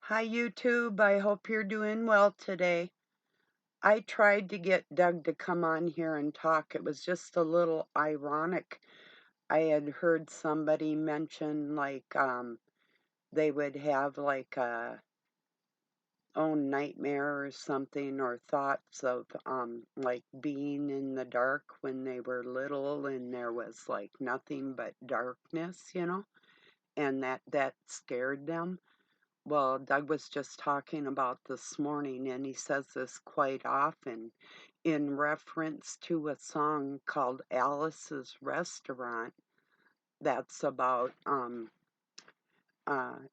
Hi, YouTube. I hope you're doing well today. I tried to get Doug to come on here and talk. It was just a little ironic. I had heard somebody mention they would have like a own nightmare or something, or thoughts of like being in the dark when they were little and there was like nothing but darkness, and that scared them. Well, Doug was just talking about this morning, and he says this quite often in reference to a song called Alice's Restaurant. That's about,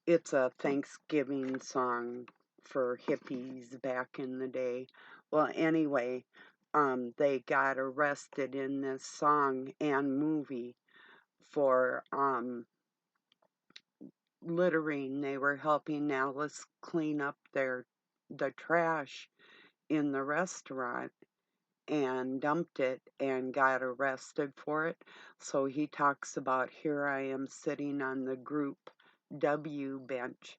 it's a Thanksgiving song for hippies back in the day. Well, anyway, they got arrested in this song and movie for, littering. They were helping Alice clean up the trash in the restaurant and dumped it and got arrested for it. So he talks about, here I am sitting on the group W bench,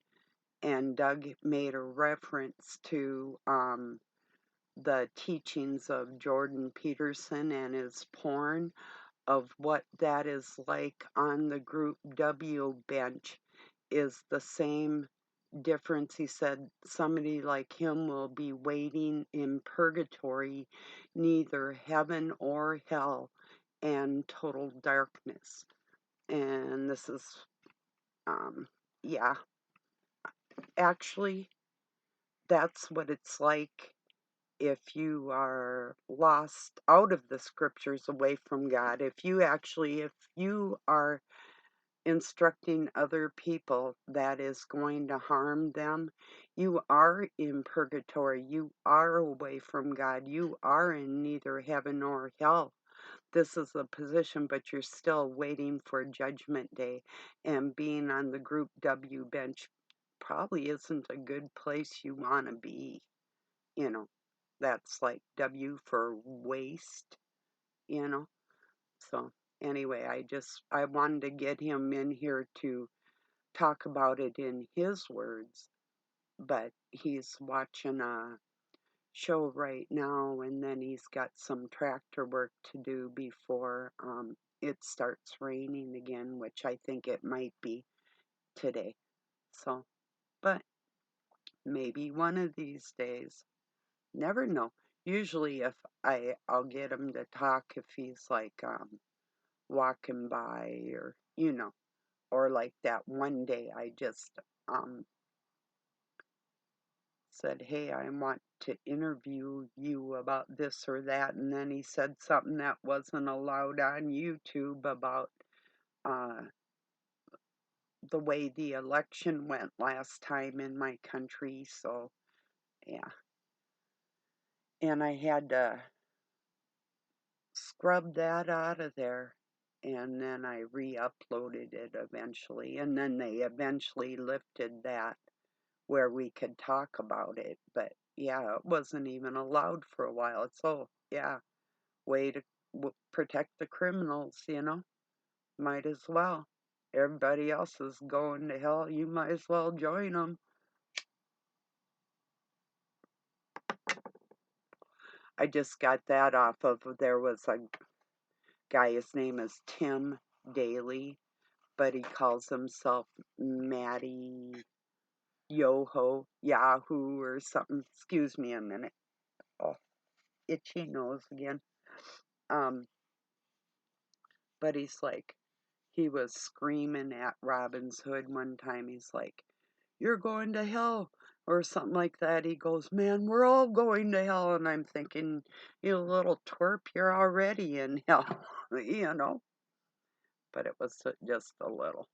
and Doug made a reference to the teachings of Jordan Peterson and his porn, of what that is like on the group W bench is the same difference. He said somebody like him will be waiting in purgatory, neither heaven or hell, and total darkness. And this is, yeah, actually, that's what it's like if you are lost out of the scriptures away from God. If you are instructing other people that is going to harm them, you are in purgatory. You are away from God. You are in neither heaven nor hell. This is the position, but you're still waiting for Judgment Day. And being on the Group W bench probably isn't a good place you want to be. You know, that's like W for waste. So anyway, I wanted to get him in here to talk about it in his words, but he's watching a show right now, and then he's got some tractor work to do before it starts raining again, which I think it might be today. So, but maybe one of these days. Never know. Usually if I'll get him to talk if he's like walking by, or like that one day I just um said, hey, I want to interview you about this or that, and then he said something that wasn't allowed on YouTube about uh the way the election went last time in my country. So yeah, and I had to scrub that out of there, and then I re-uploaded it eventually, and then they eventually lifted that where we could talk about it. But yeah, it wasn't even allowed for a while. So yeah, way to protect the criminals. Might as well. Everybody else is going to hell, you might as well join them. I just got that off of, there was a guy, his name is Tim Daly, but he calls himself Matty Yoho Yahoo or something. Excuse me a minute. Oh, itchy nose again. But he was screaming at Robin's Hood one time. He's like, you're going to hell, or something like that. He goes, man, we're all going to hell. And I'm thinking, you little twerp, you're already in hell, you know. But it was just a little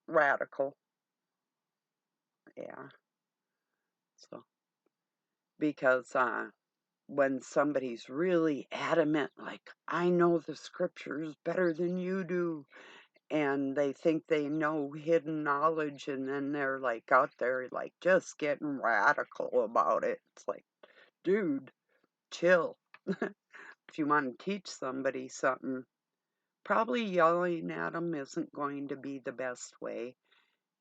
radical. Yeah. So, because when somebody's really adamant, like, I know the scriptures better than you do, and they think they know hidden knowledge, and then they're like out there like just getting radical about it. It's like, dude, chill. If you want to teach somebody something, probably yelling at them isn't going to be the best way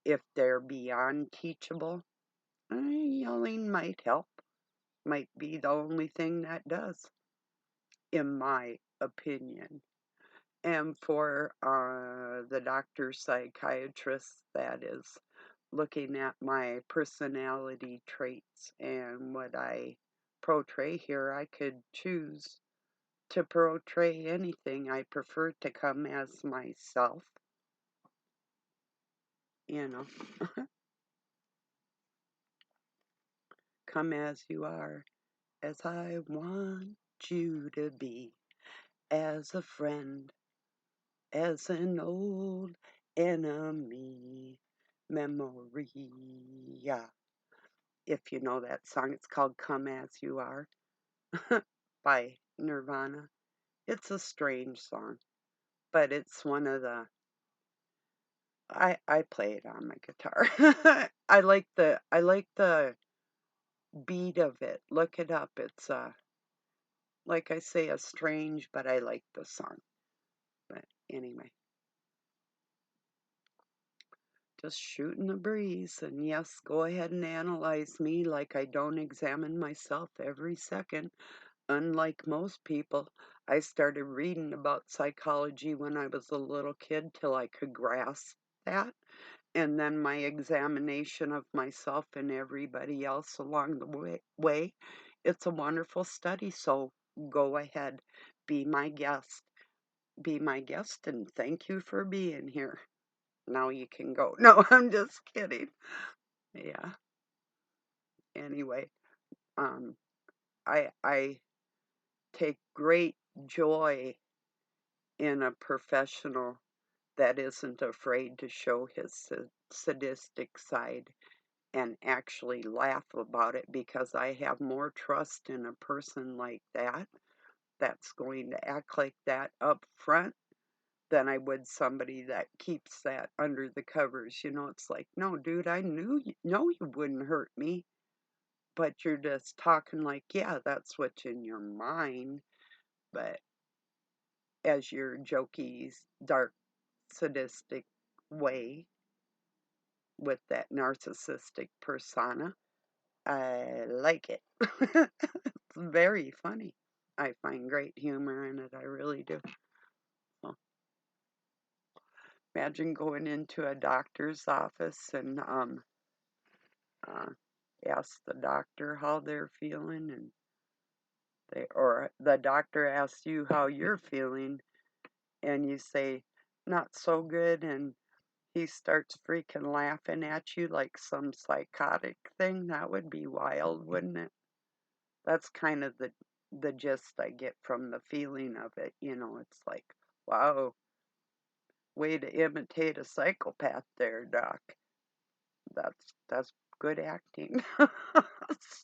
if they're beyond teachable. Yelling might help. Might be the only thing that does, in my opinion. And for the doctor psychiatrist that is looking at my personality traits and what I portray here, I could choose to portray anything. I prefer to come as myself, you know, come as you are, as I want you to be, as a friend, as an old enemy, memory. Yeah. If you know that song, it's called Come As You Are by Nirvana. It's a strange song, but it's one of the I play it on my guitar. I like the beat of it. Look it up. It's like I say, a strange, but I like the song. But anyway, just shooting the breeze. And yes, go ahead and analyze me like I don't examine myself every second. Unlike most people, I started reading about psychology when I was a little kid till I could grasp that. And then my examination of myself and everybody else along the way. It's a wonderful study, so go ahead, be my guest. Be my guest, and thank you for being here. Now you can go. No, I'm just kidding. Yeah. Anyway, um, I take great joy in a professional that isn't afraid to show his sadistic side and actually laugh about it, because I have more trust in a person like that that's going to act like that up front than I would somebody that keeps that under the covers. It's like, no, dude, I know you wouldn't hurt me, but you're just talking like, yeah, that's what's in your mind. But as your jokey, dark, sadistic way with that narcissistic persona, I like it. It's very funny. I find great humor in it. I really do. Well, imagine going into a doctor's office and uh, ask the doctor how they're feeling, and or the doctor asks you how you're feeling, and you say not so good, and he starts freaking laughing at you like some psychotic thing. That would be wild, wouldn't it? That's kind of the gist I get from the feeling of it. It's like, wow, way to imitate a psychopath there, Doc. That's good acting.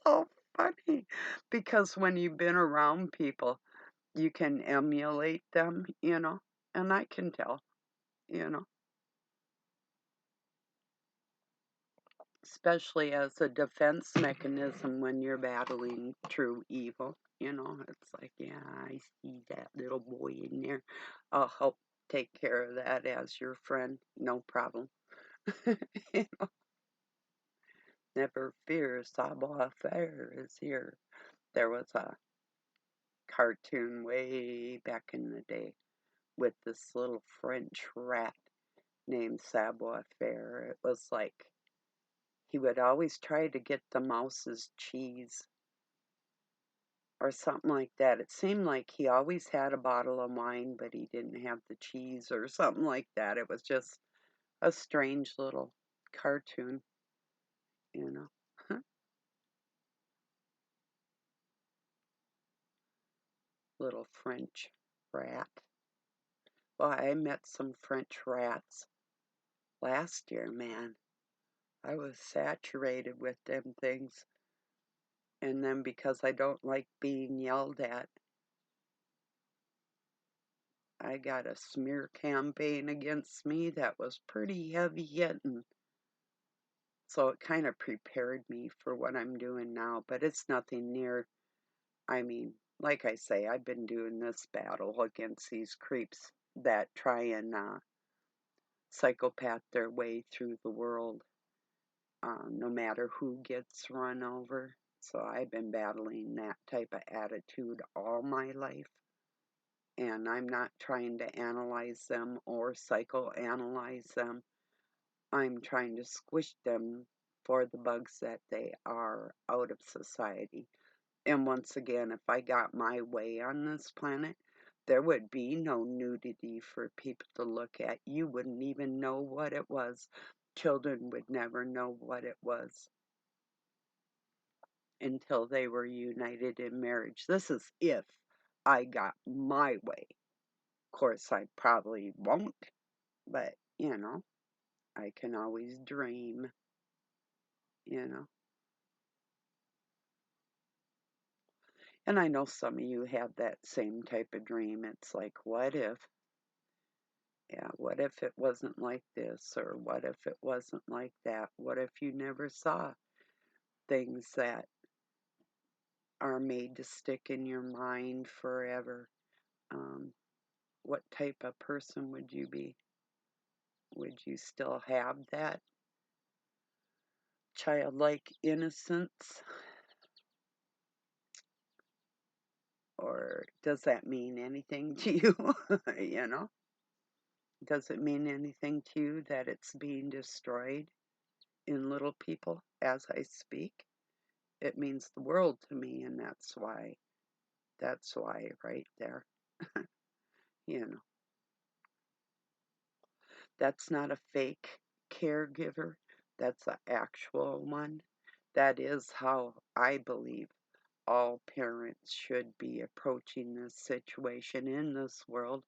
So funny, because when you've been around people, you can emulate them, and I can tell, you know, especially as a defense mechanism when you're battling true evil. It's like, yeah, I see that little boy in there. I'll help take care of that as your friend. No problem. You know, never fear, savoir-faire is here. There was a cartoon way back in the day with this little French rat named Savoir-Faire. It was like he would always try to get the mouse's cheese or something like that. It seemed like he always had a bottle of wine, but he didn't have the cheese or something like that. It was just a strange little cartoon, you know. Little French rat. Well, I met some French rats last year, man. I was saturated with them things. And then because I don't like being yelled at, I got a smear campaign against me that was pretty heavy hitting. So it kind of prepared me for what I'm doing now, but it's nothing near. I mean, like I say, I've been doing this battle against these creeps that try and psychopath their way through the world. no matter who gets run over. So I've been battling that type of attitude all my life. And I'm not trying to analyze them or psychoanalyze them. I'm trying to squish them for the bugs that they are out of society. And once again, if I got my way on this planet, there would be no nudity for people to look at. You wouldn't even know what it was. Children would never know what it was until they were united in marriage. This is if I got my way. Of course, I probably won't, but I can always dream, you know. And I know some of you have that same type of dream. It's like, what if? Yeah, what if it wasn't like this? Or what if it wasn't like that? What if you never saw things that are made to stick in your mind forever? Um, what type of person would you be? Would you still have that childlike innocence? Or does that mean anything to you? you know? Does it mean anything to you that it's being destroyed in little people as I speak? It means the world to me, and that's why right there. you know, that's not a fake caregiver. That's an actual one. That is how I believe all parents should be approaching this situation in this world.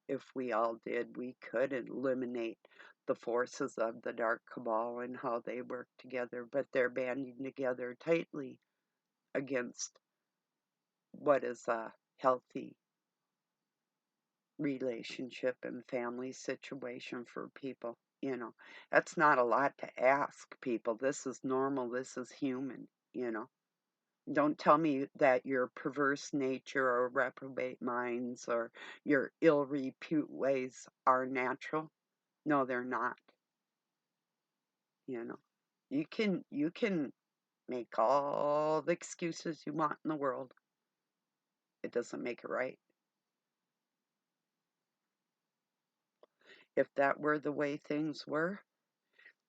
If we all did, we could eliminate the forces of the dark cabal and how they work together, but they're banding together tightly against what is a healthy relationship and family situation for people. That's not a lot to ask people. This is normal. This is human. Don't tell me that your perverse nature or reprobate minds or your ill repute ways are natural. No, they're not. You know, you can make all the excuses you want in the world. It doesn't make it right. If that were the way things were,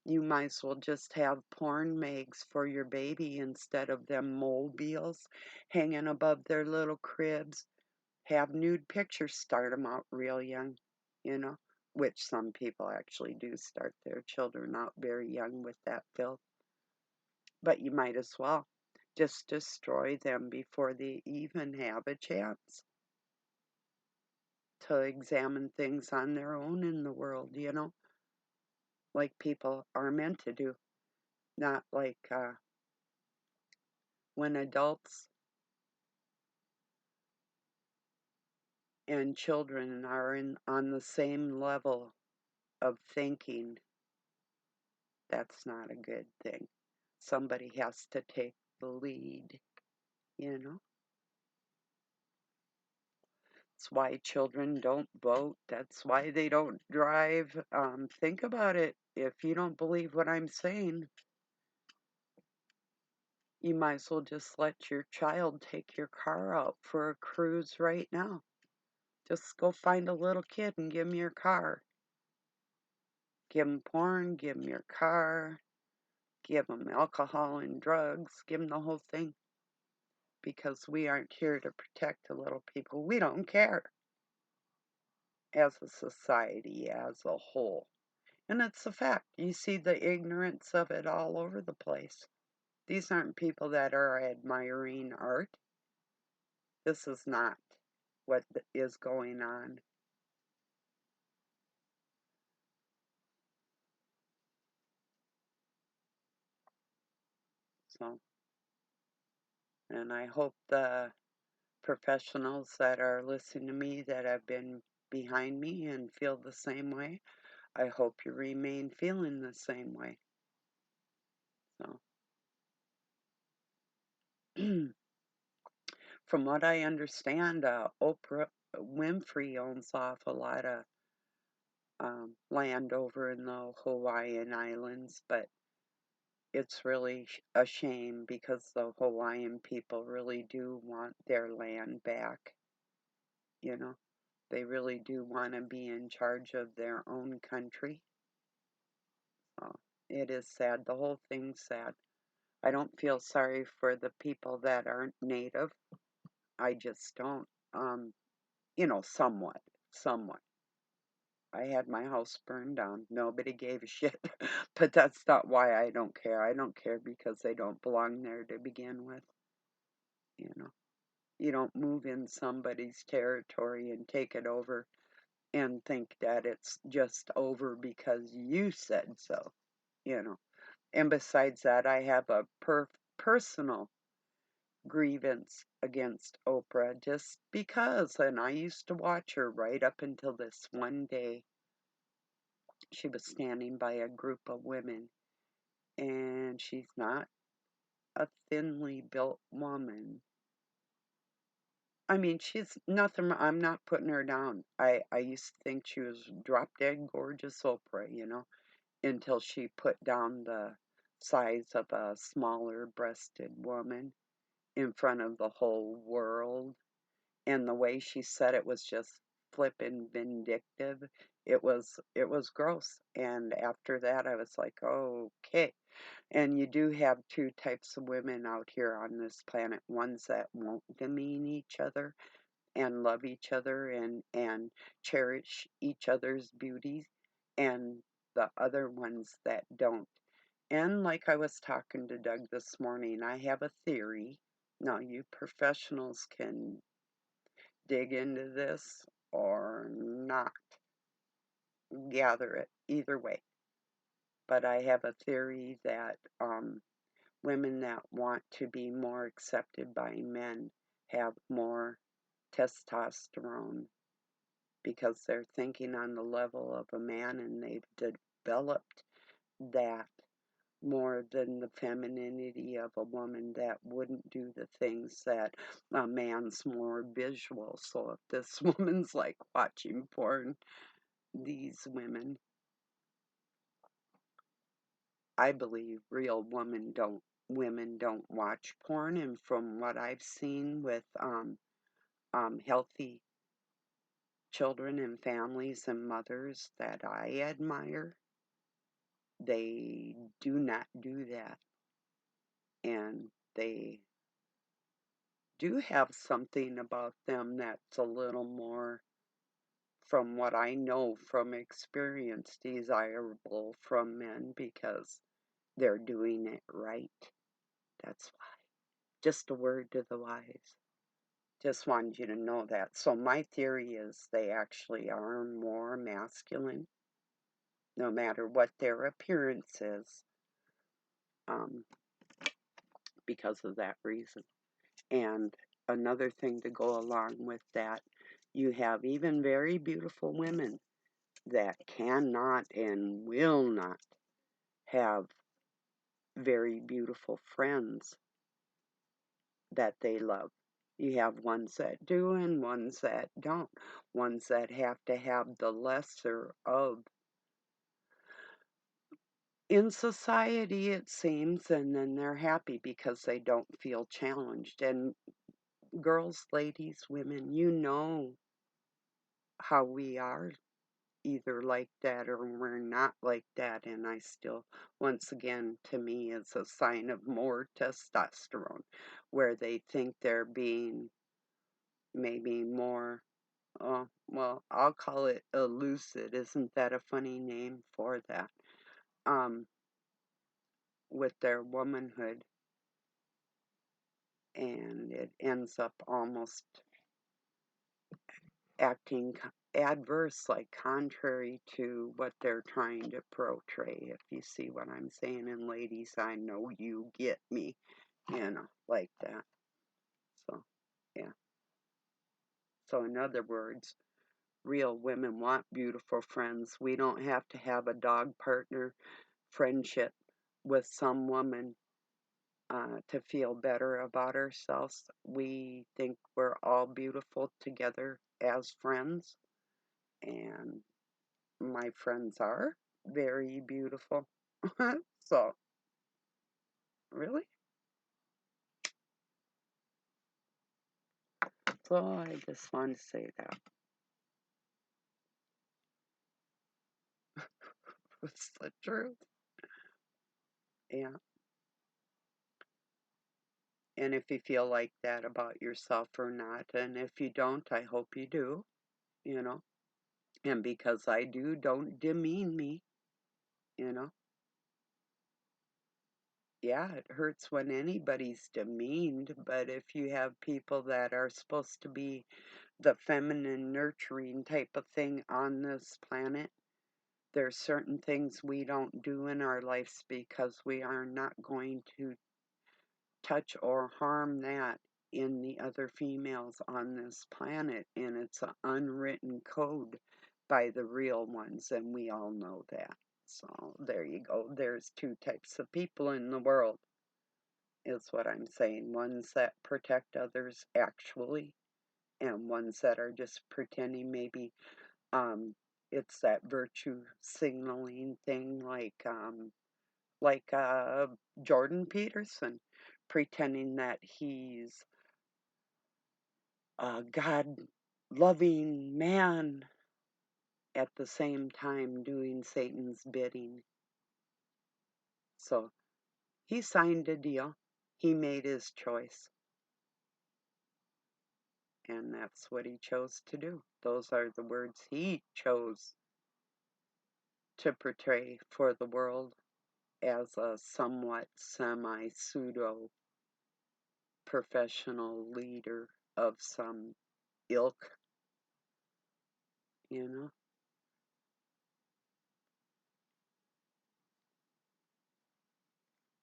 you might as well just have porn mags for your baby instead of them mobiles hanging above their little cribs. Have nude pictures, start them out real young, you know, which some people actually do start their children out very young with that filth. But you might as well just destroy them before they even have a chance to examine things on their own in the world, like people are meant to do. Not like when adults and children are on the same level of thinking, that's not a good thing. Somebody has to take the lead, you know? That's why children don't vote. That's why they don't drive. Think about it. If you don't believe what I'm saying, you might as well just let your child take your car out for a cruise right now. Just go find a little kid and give him your car. Give him porn, give him your car, give him alcohol and drugs, give him the whole thing. Because we aren't here to protect the little people. We don't care as a society, as a whole. And it's a fact. You see the ignorance of it all over the place. These aren't people that are admiring art. This is not what is going on. So, and I hope the professionals that are listening to me that have been behind me and feel the same way, I hope you remain feeling the same way. So, from what I understand, Oprah Winfrey owns off a lot of land over in the Hawaiian Islands, but it's really a shame because the Hawaiian people really do want their land back, you know. They really do want to be in charge of their own country. So it is sad. The whole thing's sad. I don't feel sorry for the people that aren't native. I just don't. Somewhat. Somewhat. I had my house burned down. Nobody gave a shit. But that's not why I don't care. I don't care because they don't belong there to begin with. You know, you don't move in somebody's territory and take it over and think that it's just over because you said so, you know. And besides that, I have a personal grievance against Oprah just because, and I used to watch her right up until this one day. She was standing by a group of women, and she's not a thinly built woman. I mean, she's nothing. I'm not putting her down. I used to think she was drop dead gorgeous Oprah, until she put down the size of a smaller breasted woman in front of the whole world. And the way she said it was just flippin' vindictive. It was gross. And after that I was like, okay. And you do have two types of women out here on this planet. Ones that won't demean each other and love each other and cherish each other's beauties, and the other ones that don't. And like I was talking to Doug this morning, I have a theory. Now, you professionals can dig into this or not gather it either way. But I have a theory that women that want to be more accepted by men have more testosterone because they're thinking on the level of a man and they've developed that more than the femininity of a woman that wouldn't do the things that a man's more visual. So if this woman's like watching porn, these I believe real women don't watch porn, and from what I've seen with healthy children and families and mothers that I admire, they do not do that, and they do have something about them that's a little more, from what I know from experience, desirable from men because they're doing it right. That's why. Just a word to the wise. Just wanted you to know that. So my theory is they actually are more masculine, no matter what their appearance is, um, because of that reason. And another thing to go along with that, you have even very beautiful women that cannot and will not have very beautiful friends that they love. You have ones that do and ones that don't. Ones that have to have the lesser of in society, it seems, and then they're happy because they don't feel challenged. And girls, ladies, women, you know how we are either like that or we're not like that. And I still, once again, to me, is a sign of more testosterone, where they think they're being maybe more, well, I'll call it elusive. Isn't that a funny name for that? Um, with their womanhood, and it ends up almost acting adverse, like contrary to what they're trying to portray, if you see what I'm saying. And ladies, I know you get me, like that. So, yeah. So, in other words, real women want beautiful friends. We don't have to have a dog partner friendship with some woman to feel better about ourselves. We think we're all beautiful together as friends, and my friends are very beautiful. So, Really? So I just want to say that. It's the truth. Yeah. And if you feel like that about yourself or not, and if you don't, I hope you do, you know. And because I do, don't demean me, you know. Yeah, it hurts when anybody's demeaned, but if you have people that are supposed to be the feminine, nurturing type of thing on this planet, there's certain things we don't do in our lives because we are not going to touch or harm that in the other females on this planet. And it's an unwritten code by the real ones, and we all know that. So there you go. There's two types of people in the world, is what I'm saying. Ones that protect others actually, and ones that are just pretending maybe um, it's that virtue signaling thing, like Jordan Peterson, pretending that he's a God-loving man at the same time doing Satan's bidding. So he signed a deal. He made his choice. And that's what he chose to do. Those are the words he chose to portray for the world as a somewhat semi-pseudo professional leader of some ilk, you know.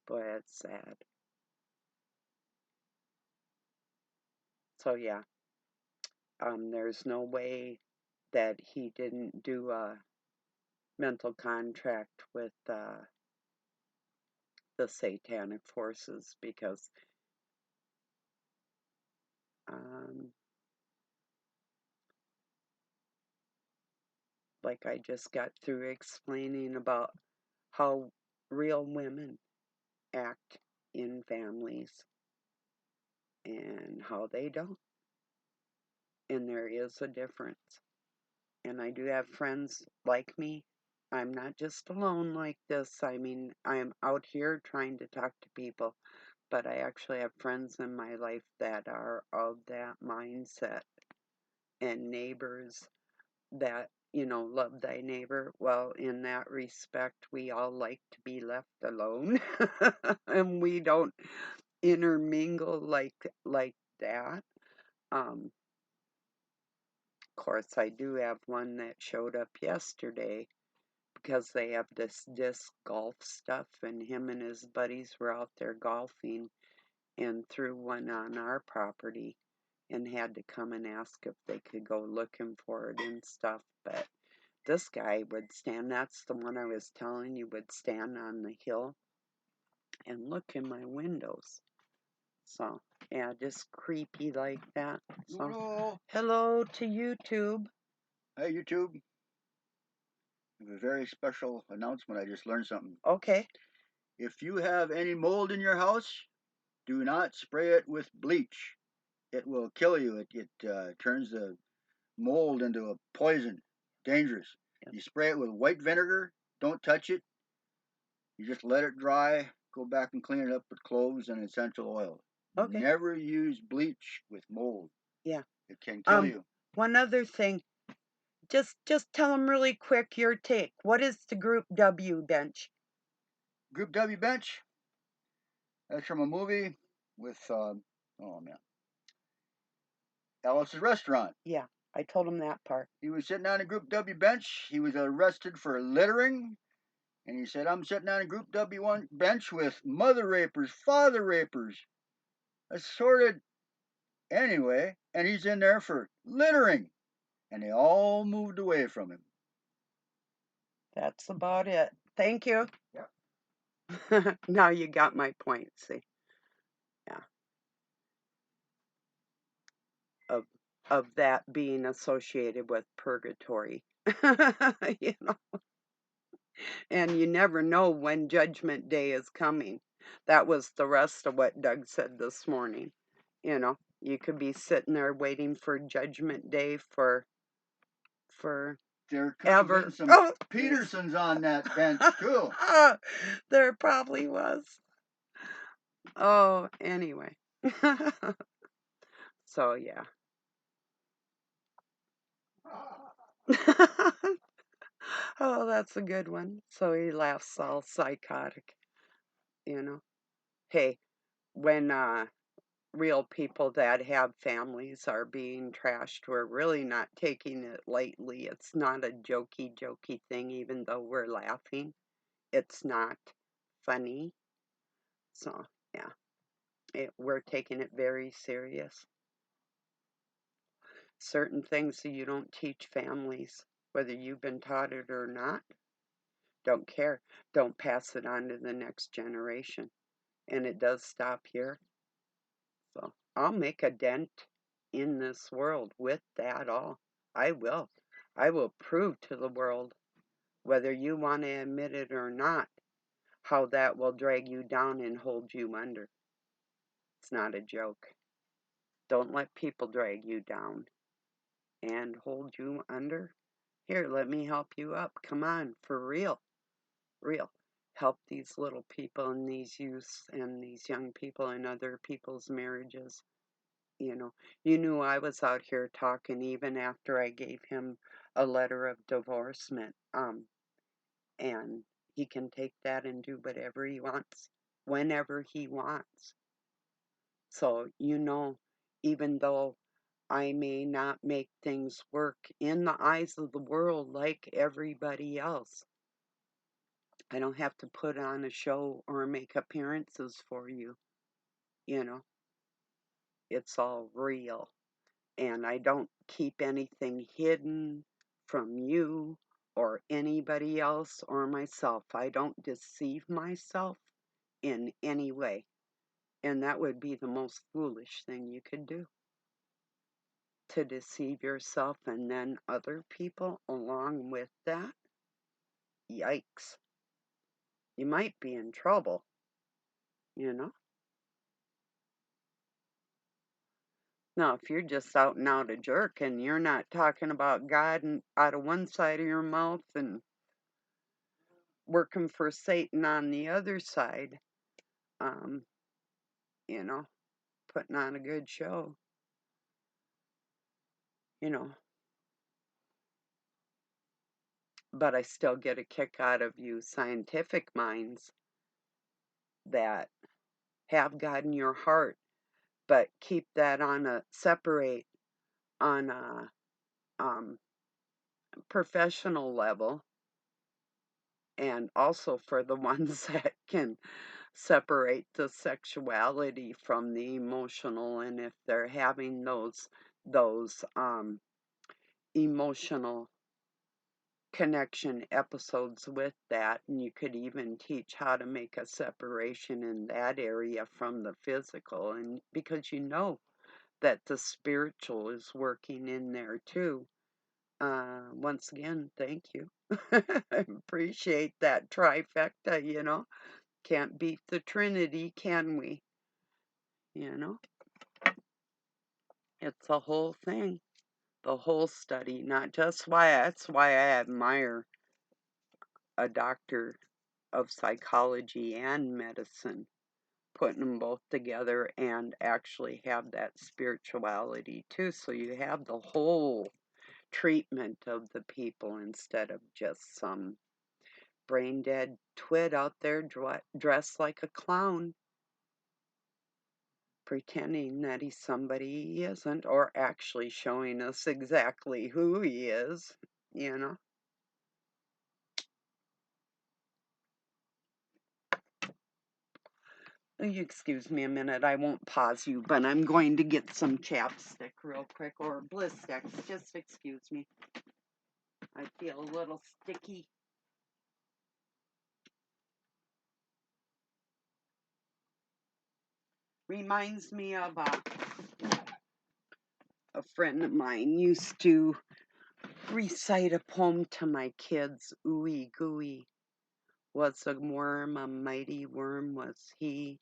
Boy, it's sad. So yeah, there's no way that he didn't do a mental contract with the satanic forces because um, like I just got through explaining about how real women act in families and how they don't. And there is a difference. And I do have friends like me. I'm not just alone like this. I mean, I'm out here trying to talk to people, but I actually have friends in my life that are of that mindset, and neighbors that, love thy neighbor. Well, in that respect, we all like to be left alone, and we don't intermingle like that. Of course, I do have one that showed up yesterday because they have this disc golf stuff, and him and his buddies were out there golfing and threw one on our property and had to come and ask if they could go looking for it and stuff. But this guy would stand, that's the one I was telling you, would stand on the hill and look in my windows. So, yeah, just creepy like that. So, hello to YouTube. Hey, YouTube. I have a very special announcement. I just learned something. Okay. If you have any mold in your house, do not spray it with bleach. It will kill you. It turns the mold into a poison. Dangerous. You spray it with white vinegar. Don't touch it. You just let it dry. Go back and clean it up with cloves and essential oil. Okay. Never use bleach with mold. Yeah. It can kill you. One other thing. Just tell them really quick your take. What is the Group W bench? Group W bench. That's from a movie with oh man, Alice's Restaurant. Yeah, I told him that part. He was sitting on a Group W bench. He was arrested for littering. And he said, I'm sitting on a Group W1 bench with mother rapers, father rapers, assorted anyway. And he's in there for littering. And they all moved away from him. That's about it. Thank you. Yep. Now you got my point, see. Yeah. Of that being associated with purgatory. you know. And you never know when judgment day is coming. That was the rest of what Doug said this morning. You know, you could be sitting there waiting for Judgment Day for There could have been ever. some Oh, Petersons on that bench too. there probably was. Oh, anyway. So, yeah. Oh, that's a good one. So he laughs all psychotic, you know. Hey, when real people that have families are being trashed, we're really not taking it lightly. It's not a jokey thing, even though we're laughing. It's not funny. So, yeah, we're taking it very serious. Certain things that you don't teach families, whether you've been taught it or not, don't care. Don't pass it on to the next generation. And it does stop here. So I'll make a dent in this world with that all. I will. I will prove to the world, whether you want to admit it or not, how that will drag you down and hold you under. It's not a joke. Don't let people drag you down and hold you under. Here, let me help you up. Come on, for real. Real. Help these little people and these youths and these young people and other people's marriages. You knew I was out here talking even after I gave him a letter of divorcement. And he can take that and do whatever he wants, whenever he wants. So, even though I may not make things work in the eyes of the world like everybody else, I don't have to put on a show or make appearances for you. You know, it's all real. And I don't keep anything hidden from you or anybody else or myself. I don't deceive myself in any way. And that would be the most foolish thing you could do, to deceive yourself and then other people along with that. Yikes. You might be in trouble, you know? Now, if you're just out and out a jerk and you're not talking about God and out of one side of your mouth and working for Satan on the other side, um, you know, putting on a good show, you know. But I still get a kick out of you scientific minds that have God in your heart, but keep that separate on a professional level, and also for the ones that can separate the sexuality from the emotional, and if they're having those emotional connection episodes with that, and you could even teach how to make a separation in that area from the physical, and because that the spiritual is working in there too. Once again, thank you. I appreciate that trifecta. Can't beat the Trinity, can we? you know it's a whole thing, the whole study, not just why. That's why I admire a doctor of psychology and medicine, putting them both together and actually have that spirituality too. So you have the whole treatment of the people instead of just some brain dead twit out there dressed like a clown, pretending that he's somebody he isn't, or actually showing us exactly who he is, you know. You excuse me a minute, I won't pause you, but I'm going to get some chapstick real quick, or Blistex. Just excuse me. I feel a little sticky. Reminds me of a friend of mine used to recite a poem to my kids, ooey gooey, Was a worm, a mighty worm was he.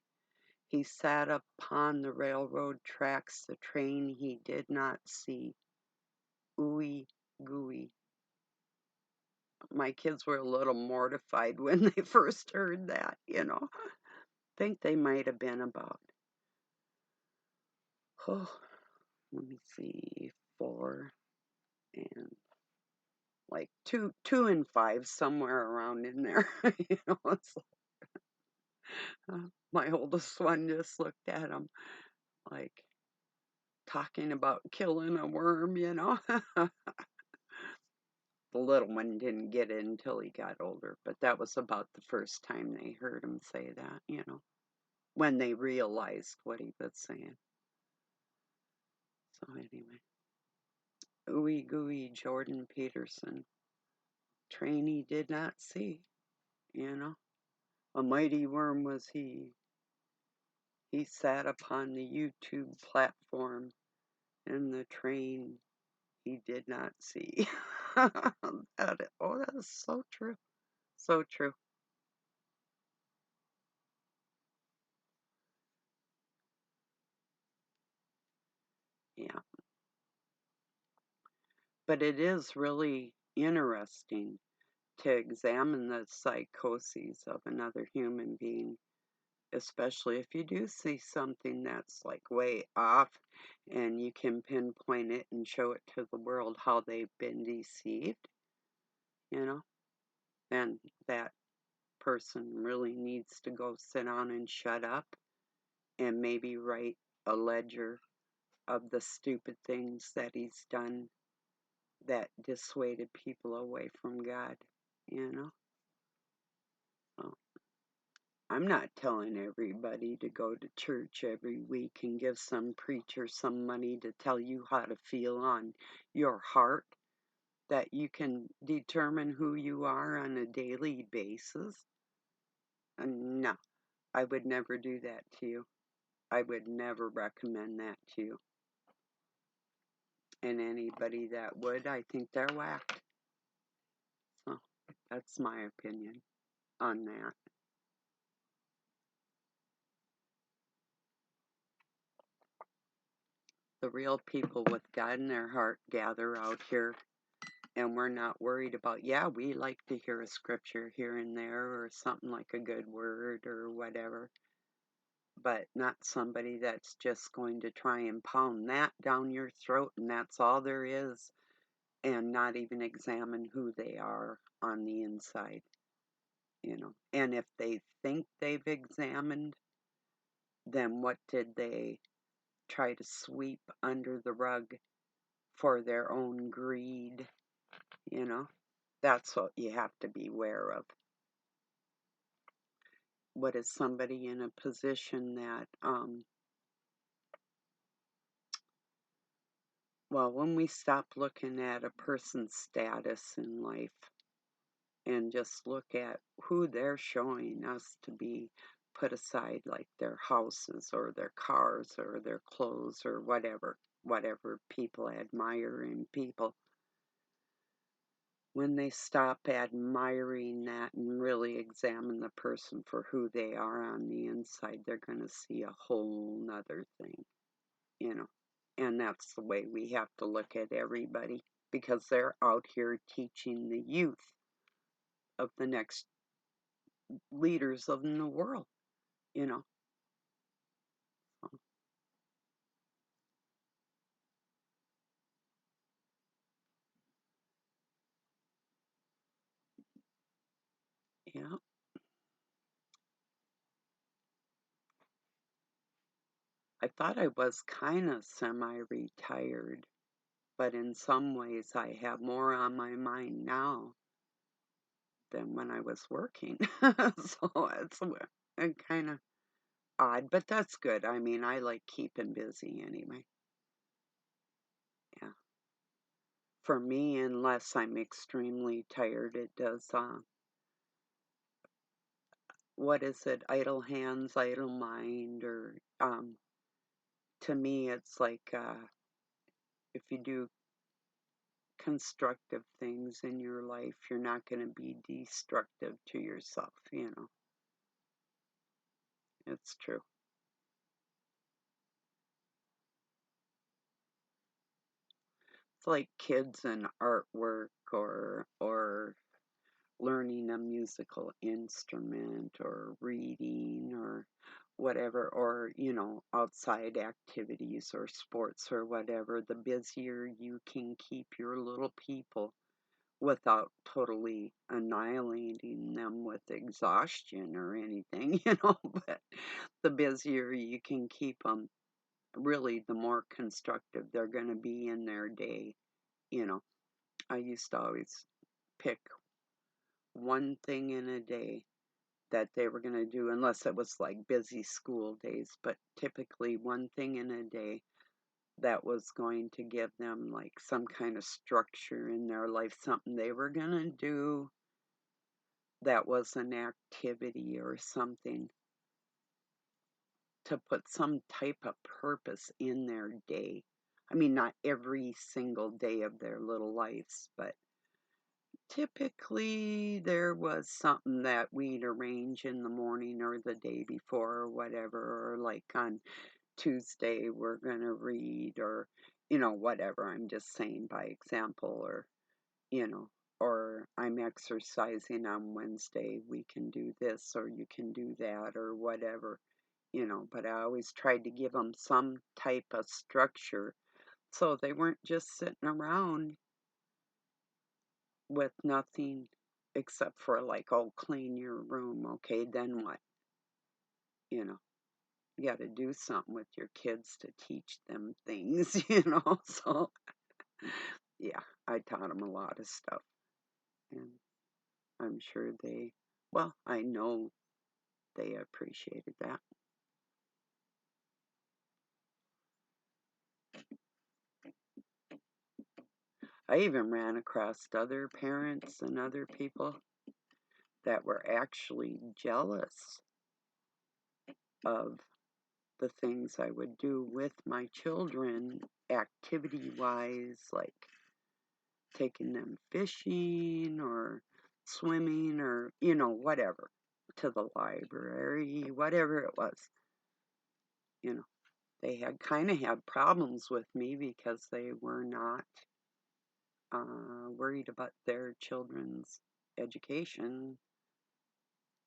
He sat upon the railroad tracks, the train he did not see. Ooey gooey. My kids were a little mortified when they first heard that, you know. Think they might have been about, oh, let me see, 4 and like two and 5, somewhere around in there. You know, it's my oldest one just looked at him like talking about killing a worm, you know. The little one didn't get it until he got older, but that was about the first time they heard him say that, you know, when they realized what he was saying. So anyway, ooey gooey Jordan Peterson, train he did not see, you know. A mighty worm was he. He sat upon the YouTube platform in the train he did not see. Oh, that is so true. So true. Yeah. But it is really interesting to examine the psychoses of another human being, especially if you do see something that's like way off and you can pinpoint it and show it to the world how they've been deceived, you know, and that person really needs to go sit down and shut up and maybe write a ledger of the stupid things that he's done that dissuaded people away from God, you know? So I'm not telling everybody to go to church every week and give some preacher some money to tell you how to feel on your heart, that you can determine who you are on a daily basis. No, I would never do that to you. I would never recommend that to you. And anybody that would, I think they're whacked. So that's my opinion on that. The real people with God in their heart gather out here, and we're not worried about, yeah, we like to hear a scripture here and there or something like a good word or whatever, but not somebody that's just going to try and pound that down your throat and that's all there is, and not even examine who they are on the inside, you know. And if they think they've examined, then what did they try to sweep under the rug for their own greed, you know? That's what you have to beware of. What is somebody in a position that, well, when we stop looking at a person's status in life and just look at who they're showing us to be put aside, like their houses or their cars or their clothes or whatever people admire in people, when they stop admiring that and really examine the person for who they are on the inside, they're going to see a whole nother thing, you know. And that's the way we have to look at everybody, because they're out here teaching the youth of the next leaders of the world, you know. So, yeah, I thought I was kind of semi-retired, but in some ways I have more on my mind now than when I was working. So it's kind of odd, but that's good. I mean, I like keeping busy anyway. Yeah. For me, unless I'm extremely tired, it does, what is it? Idle hands, idle mind, or, to me, it's like, if you do constructive things in your life, you're not going to be destructive to yourself, you know. It's true. It's like kids and artwork or learning a musical instrument or reading or whatever, or outside activities or sports or whatever. The busier you can keep your little people without totally annihilating them with exhaustion or anything, but the busier you can keep them, really the more constructive they're going to be in their day. you know I used to always pick one thing in a day that they were going to do, unless it was like busy school days, but typically one thing in a day that was going to give them like some kind of structure in their life, something they were going to do that was an activity or something to put some type of purpose in their day. I mean, not every single day of their little lives, but typically there was something that we'd arrange in the morning or the day before or whatever, or like on Tuesday we're going to read, or whatever. I'm just saying by example, or you know or I'm exercising on Wednesday, we can do this or you can do that or whatever. But I always tried to give them some type of structure so they weren't just sitting around with nothing except for like, oh, clean your room. Okay, then what? You know, you got to do something with your kids to teach them things, So, yeah, I taught them a lot of stuff. And I'm sure well, I know they appreciated that. I even ran across other parents and other people that were actually jealous of the things I would do with my children, activity wise, like taking them fishing or swimming or, whatever, to the library, whatever it was. You know, they had kind of had problems with me because they were not worried about their children's education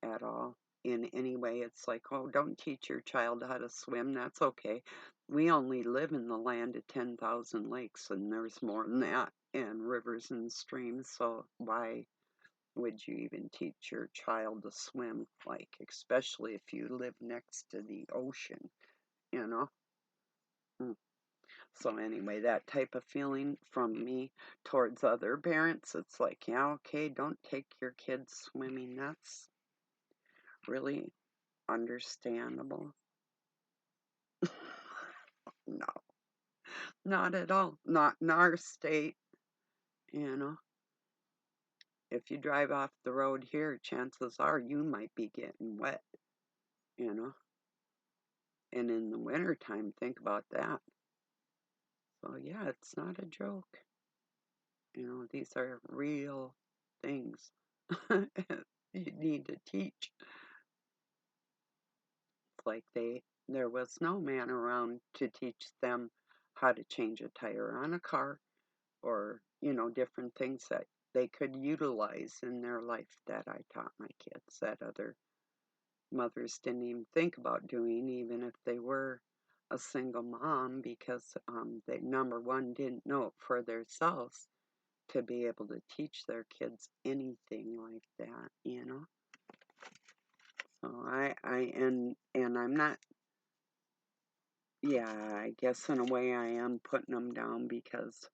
at all in any way. It's like, oh, don't teach your child how to swim. That's okay. We only live in the land of 10,000 lakes, and there's more than that, and rivers and streams. So why would you even teach your child to swim? Like, especially if you live next to the ocean, you know? Mm. So anyway, that type of feeling from me towards other parents, it's like, yeah, okay, don't take your kids swimming. That's really understandable. No, not at all. Not in our state, you know. If you drive off the road here, chances are you might be getting wet, you know. And in the wintertime, think about that. So, yeah, it's not a joke. These are real things you need to teach. It's like there was no man around to teach them how to change a tire on a car, or different things that they could utilize in their life that I taught my kids, that other mothers didn't even think about doing, even if they were a single mom, because they, number one, didn't know it for themselves to be able to teach their kids anything like that. So and I'm not, yeah, I guess in a way I am putting them down, because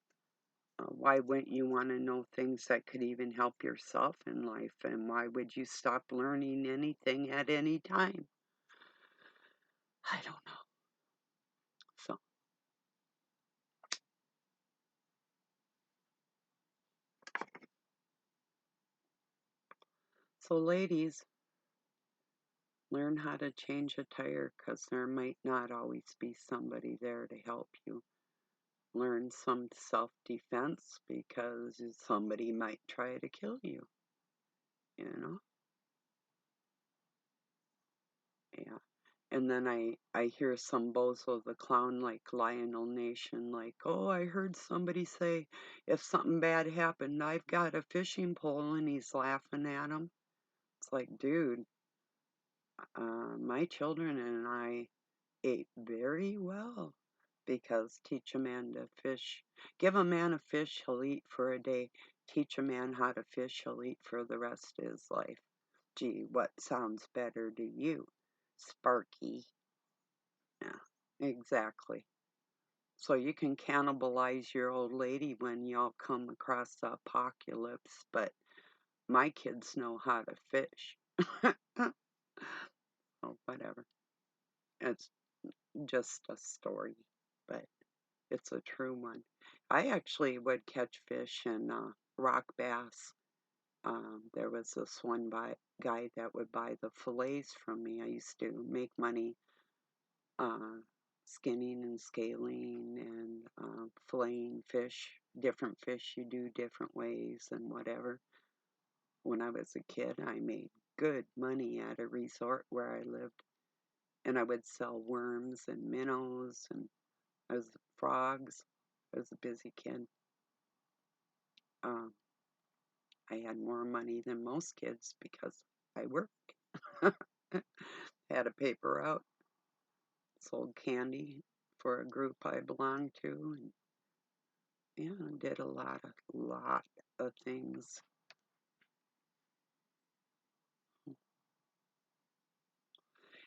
why wouldn't you want to know things that could even help yourself in life? And why would you stop learning anything at any time? I don't know. So, so ladies, learn how to change a tire, because there might not always be somebody there to help you. learn some self-defense because somebody might try to kill you, you know? Yeah. And then I hear some bozo the clown like Lionel Nation like, "Oh, I heard somebody say if something bad happened, I've got a fishing pole," and he's laughing at him. It's like, dude, my children and I ate very well because teach a man to fish. Give a man a fish, he'll eat for a day. Teach a man how to fish, he'll eat for the rest of his life. Gee, what sounds better to you, Sparky? Yeah, exactly. So you can cannibalize your old lady when y'all come across the apocalypse, but my kids know how to fish. Oh, whatever. It's just a story, but it's a true one. I actually would catch fish and rock bass. There was this one guy that would buy the fillets from me. I used to make money uh, skinning and scaling and filleting fish. Different fish you do different ways and whatever. When I was a kid, I made good money at a resort where I lived, and I would sell worms and minnows and I was frogs. I was a busy kid. Um, I had more money than most kids because I worked. Had a paper out, sold candy for a group I belonged to, and yeah, did a lot of things.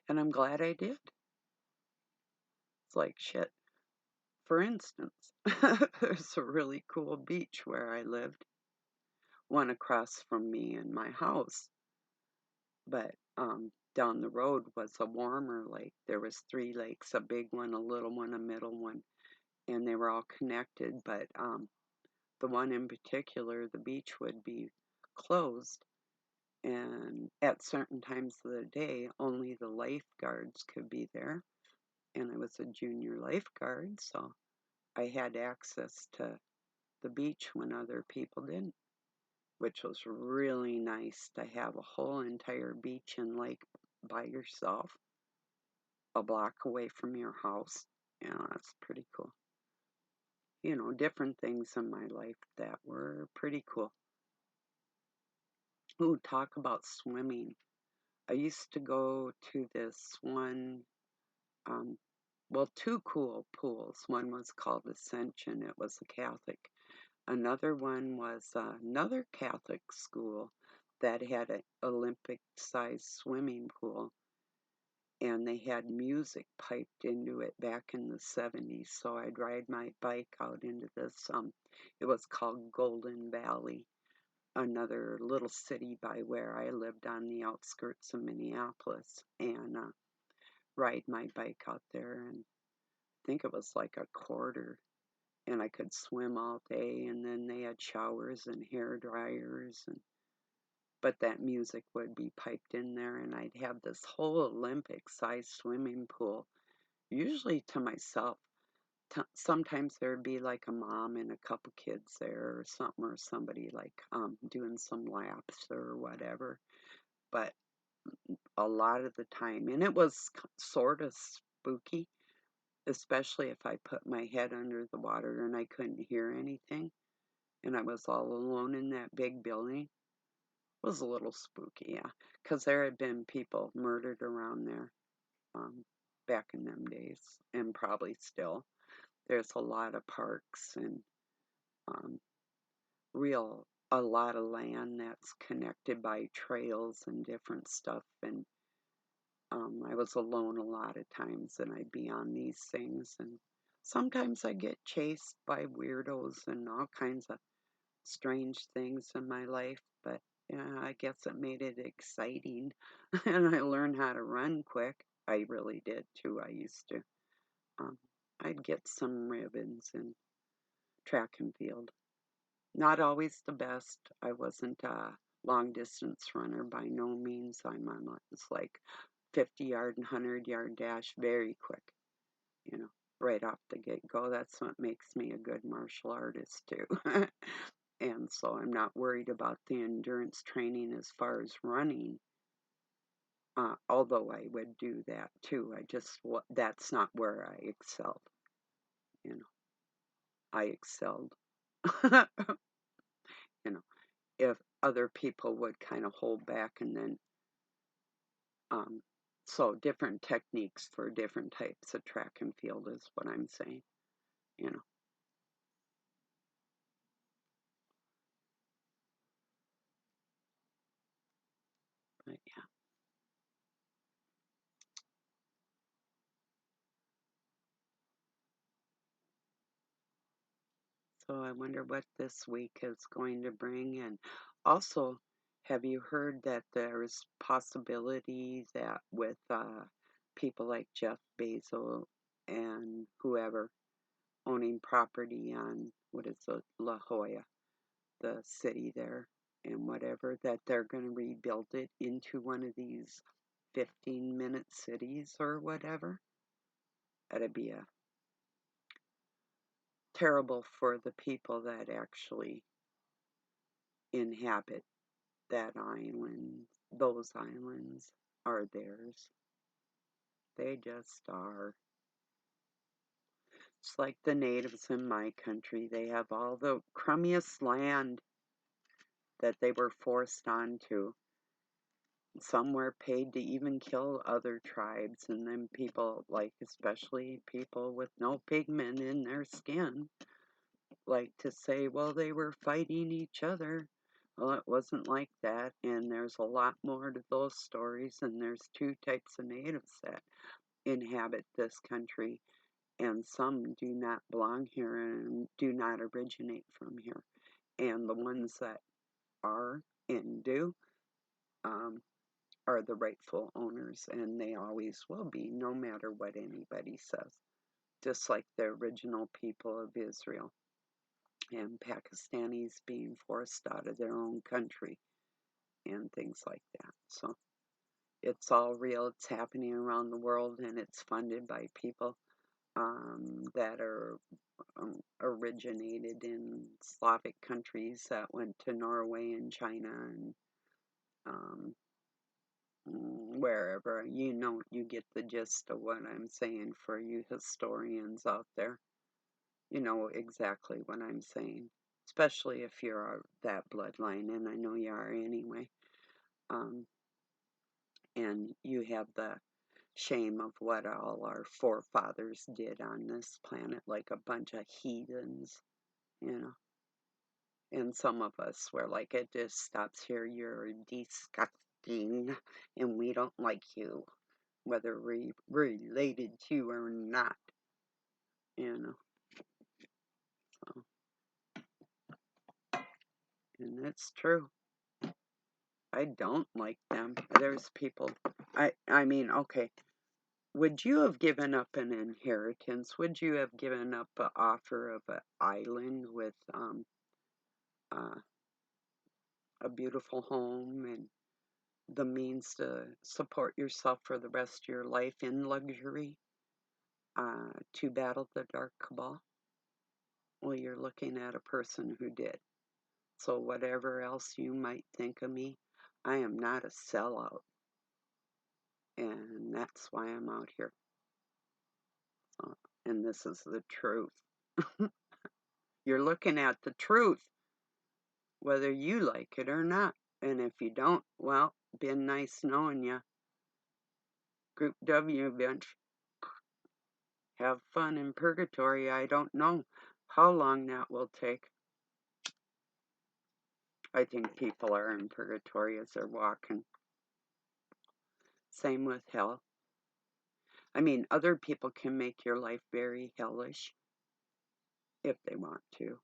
And I'm glad I did. It's like shit. For instance, there's a really cool beach where I lived, one across from me and my house, but down the road was a warmer lake. There was three lakes, a big one, a little one, a middle one, and they were all connected, but the one in particular, the beach would be closed, and at certain times of the day, only the lifeguards could be there. And I was a junior lifeguard, so I had access to the beach when other people didn't, which was really nice to have a whole entire beach and lake by yourself, a block away from your house. Yeah, that's pretty cool. Different things in my life that were pretty cool. Ooh, talk about swimming. I used to go to this one, um, well, two cool pools. One was called Ascension, it was a Catholic. Another one was another Catholic school that had an Olympic sized swimming pool, and they had music piped into it back in the 70s. So I'd ride my bike out into this, it was called Golden Valley, another little city by where I lived on the outskirts of Minneapolis, and ride my bike out there. And I think it was like a quarter, and I could swim all day. And then they had showers and hair dryers, and but that music would be piped in there, and I'd have this whole Olympic-sized swimming pool, usually to myself. Sometimes there'd be like a mom and a couple kids there or something, or somebody like doing some laps or whatever. But a lot of the time, and it was sort of spooky, especially if I put my head under the water and I couldn't hear anything, and I was all alone in that big building. It was a little spooky, yeah, because there had been people murdered around there um, back in them days, and probably still. There's a lot of parks and um, a lot of land that's connected by trails and different stuff. And I was alone a lot of times, and I'd be on these things, and sometimes I get chased by weirdos and all kinds of strange things in my life. But yeah, I guess it made it exciting, and I learned how to run quick. I really did too. I used to. Um, I'd get some ribbons in track and field. Not always the best. I wasn't a long distance runner by no means. I'm on it's like 50-yard and 100-yard dash very quick, you know. right off the get-go. That's what makes me a good martial artist too. And so I'm not worried about the endurance training as far as running. Although I would do that too. That's not where I excelled. You know, I excelled. You know, if other people would kind of hold back and then, um, so different techniques for different types of track and field is what I'm saying. You know, but yeah. So I wonder what this week is going to bring. And also, have you heard that there's possibility that with people like Jeff Bezos and whoever owning property on, what is it, La Jolla, the city there, and whatever, that they're going to rebuild it into one of these 15-minute cities or whatever? That'd be terrible for the people that actually inhabit that island. Those islands are theirs. They just are. It's like the natives in my country. They have all the crummiest land that they were forced onto. Some were paid to even kill other tribes, and then people, like especially people with no pigment in their skin, like to say, well, they were fighting each other. Well, it wasn't like that, and there's a lot more to those stories, and there's two types of natives that inhabit this country, and some do not belong here and do not originate from here. And the ones that are and do um, are the rightful owners, and they always will be, no matter what anybody says, just like the original people of Israel and Pakistanis being forced out of their own country and things like that. So it's all real, it's happening around the world, and it's funded by people that are originated in Slavic countries that went to Norway and China and um, wherever. You know, you get the gist of what I'm saying for you historians out there. You know exactly what I'm saying, especially if you're that bloodline, and I know you are anyway. Um, and you have the shame of what all our forefathers did on this planet, like a bunch of heathens, you know. And some of us were like, it just stops here. You're disgusting, and we don't like you, whether we're related to or not, you know. So, and it's true. I don't like them. There's people. I mean, okay. Would you have given up an inheritance? Would you have given up an offer of an island with uh, a beautiful home and the means to support yourself for the rest of your life in luxury to battle the dark cabal? Well, you're looking at a person who did. So, whatever else you might think of me, I am not a sellout. And that's why I'm out here. And this is the truth. You're looking at the truth, whether you like it or not. And if you don't, well, been nice knowing you. Group W, bitch. Have fun in purgatory. I don't know how long that will take. I think people are in purgatory as they're walking. Same with hell. I mean, other people can make your life very hellish if they want to.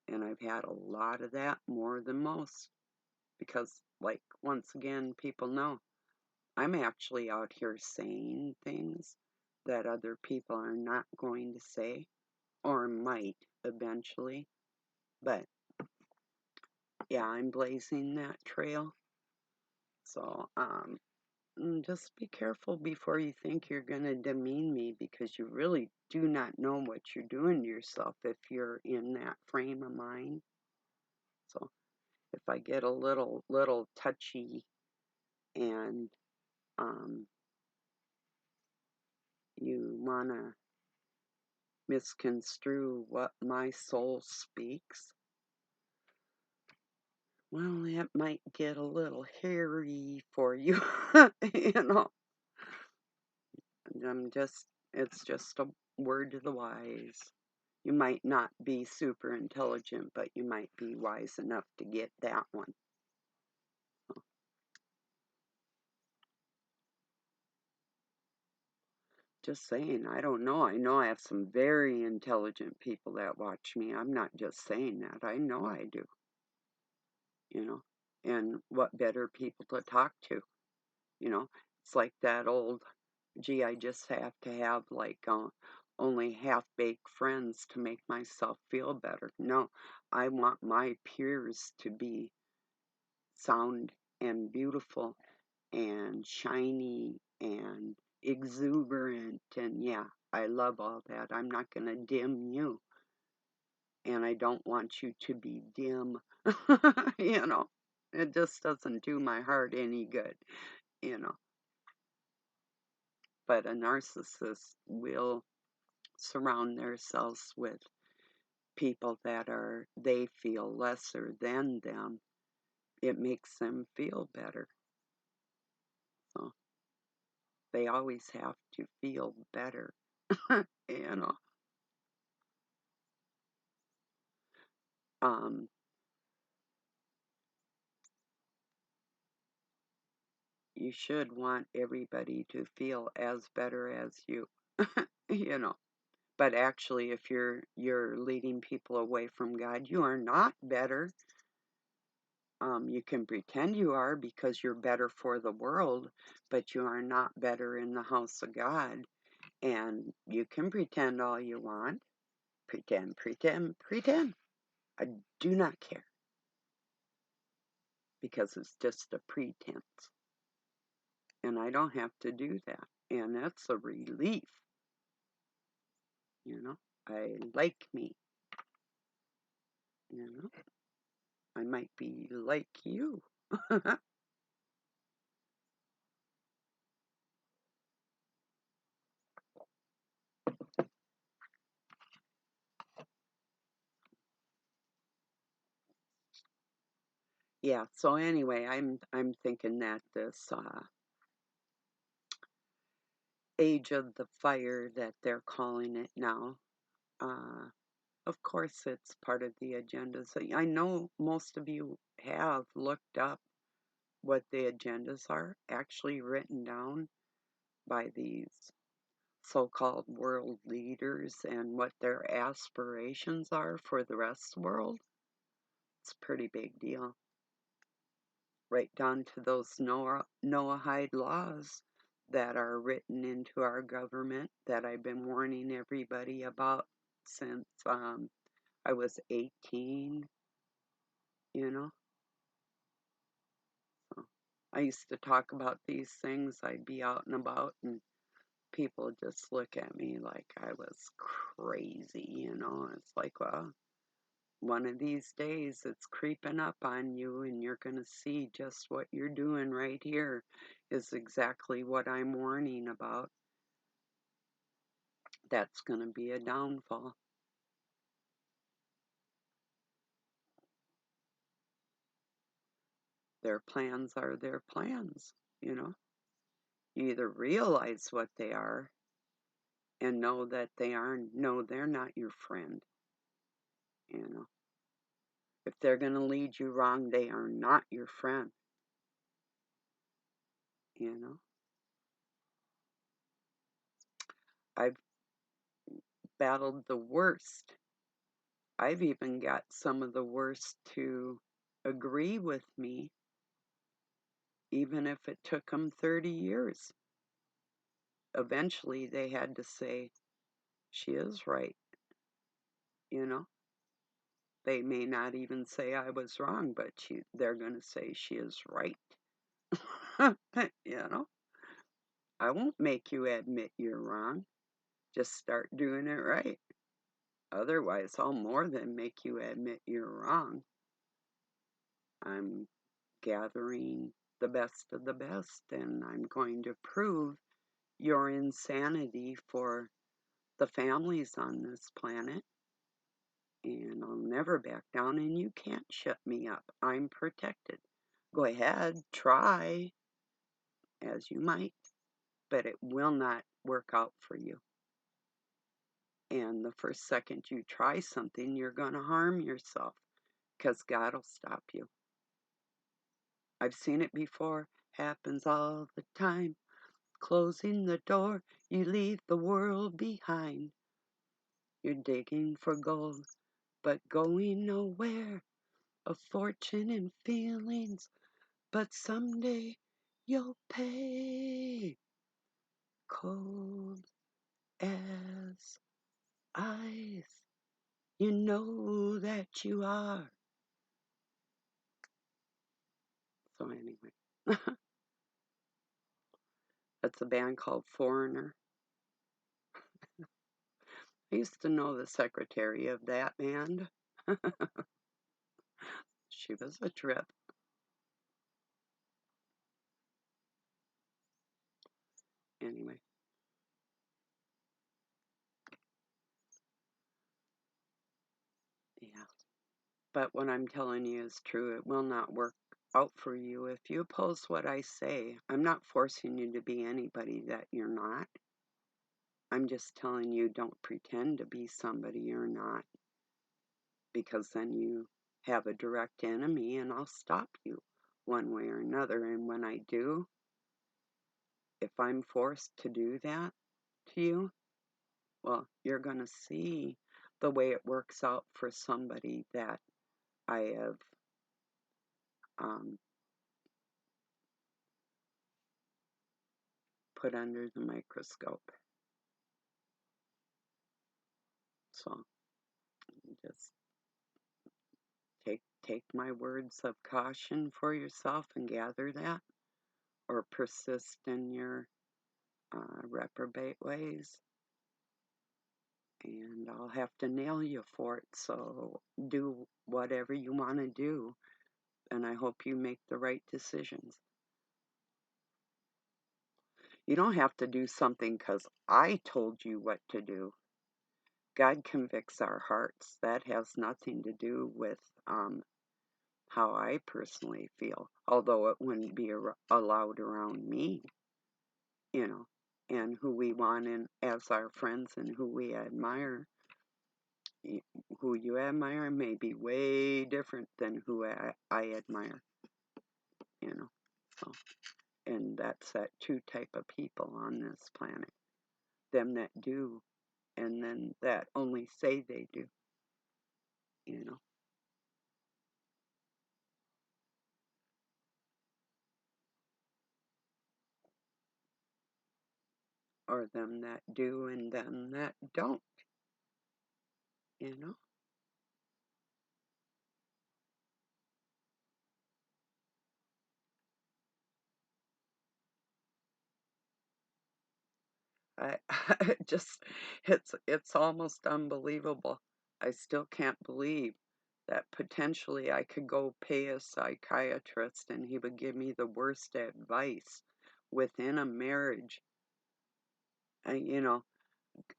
And I've had a lot of that, more than most. Because, like, once again, people know I'm actually out here saying things that other people are not going to say or might eventually. But yeah, I'm blazing that trail. So, Just be careful before you think you're going to demean me, because you really do not know what you're doing to yourself if you're in that frame of mind. So if I get a little touchy and um, you want to misconstrue what my soul speaks, well, it might get a little hairy for you, you know. It's just a word to the wise. You might not be super intelligent, but you might be wise enough to get that one. Just saying, I don't know. I know I have some very intelligent people that watch me. I'm not just saying that. I know I do, you know. And what better people to talk to, you know? It's like that old, gee, I just have to have like only half-baked friends to make myself feel better. No, I want my peers to be sound and beautiful and shiny and exuberant, and yeah, I love all that. I'm not going to dim you, and I don't want you to be dim. You know, it just doesn't do my heart any good, you know. But a narcissist will surround themselves with people that are, they feel lesser than them. It makes them feel better. So they always have to feel better, you know. Um, you should want everybody to feel as better as you, you know. But actually, if you're leading people away from God, you are not better. You can pretend you are because you're better for the world, but you are not better in the house of God. And you can pretend all you want. Pretend, pretend, pretend. I do not care, because it's just a pretense. And I don't have to do that. And that's a relief, you know. I like me, you know. I might be like you. Yeah, so anyway, I'm thinking that this age of the fire that they're calling it now, uh, of course it's part of the agenda. So I know most of you have looked up what the agendas are, actually written down by these so-called world leaders, and what their aspirations are for the rest of the world. It's a pretty big deal. Right down to those Noahide laws that are written into our government that I've been warning everybody about since I was 18, you know. So I used to talk about these things. I'd be out and about, and people just look at me like I was crazy, you know. It's like, well, one of these days it's creeping up on you, and you're going to see just what you're doing right here is exactly what I'm warning about. That's going to be a downfall. Their plans are their plans, you know. You either realize what they are and know that they are, no, they're not your friend, you know. If they're going to lead you wrong, they are not your friend, you know. I've battled the worst. I've even got some of the worst to agree with me, even if it took them 30 years. Eventually, they had to say, she is right, you know. They may not even say I was wrong, but they're going to say she is right, you know. I won't make you admit you're wrong. Just start doing it right. Otherwise, I'll more than make you admit you're wrong. I'm gathering the best of the best, and I'm going to prove your insanity for the families on this planet. And I'll never back down, and you can't shut me up. I'm protected. Go ahead, try as you might, but it will not work out for you. And the first second you try something, you're going to harm yourself because God will stop you. I've seen it before, happens all the time. Closing the door, you leave the world behind. You're digging for gold, but going nowhere. A fortune and feelings, but someday you'll pay. Cold as ice, you know that you are. So anyway, that's a band called Foreigner. I used to know the secretary of that band. She was a trip. Anyway, yeah. But what I'm telling you is true. It will not work out for you if you oppose what I say. I'm not forcing you to be anybody that you're not. I'm just telling you don't pretend to be somebody you're not, because then you have a direct enemy and I'll stop you one way or another. And when I do, if I'm forced to do that to you, well, you're going to see the way it works out for somebody that I have put under the microscope. So just take my words of caution for yourself and gather that, or persist in your reprobate ways, and I'll have to nail you for it. So do whatever you want to do, and I hope you make the right decisions. You don't have to do something because I told you what to do. God convicts our hearts. That has nothing to do with how I personally feel, although it wouldn't be allowed around me, you know, and who we want in as our friends and who we admire. Who you admire may be way different than who I admire, you know. So, and that's that two type of people on this planet: them that do, and then that only say they do, you know, or them that do and them that don't, you know. I just it's almost unbelievable. I still can't believe that potentially I could go pay a psychiatrist and he would give me the worst advice within a marriage. And